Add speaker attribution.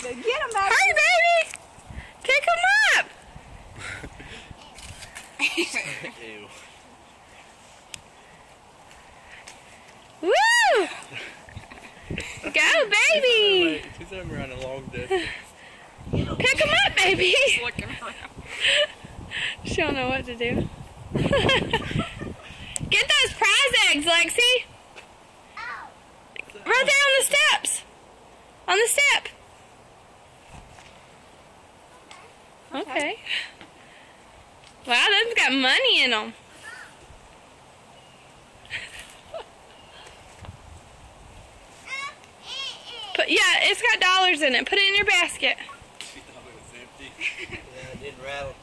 Speaker 1: Get him, baby.
Speaker 2: Hurry, baby. Pick him up.
Speaker 3: Ew.
Speaker 2: Woo! Go, baby.
Speaker 3: He's over on a long distance.
Speaker 2: Pick him up, baby.
Speaker 1: Looking around.
Speaker 2: She don't know what to do. Get those prize eggs, Lexi. Right there on the steps. On the step. Okay. Wow, those got money in them. Yeah, it's got dollars in it. Put it in your basket.
Speaker 3: She thought it was empty. Yeah, it didn't rattle.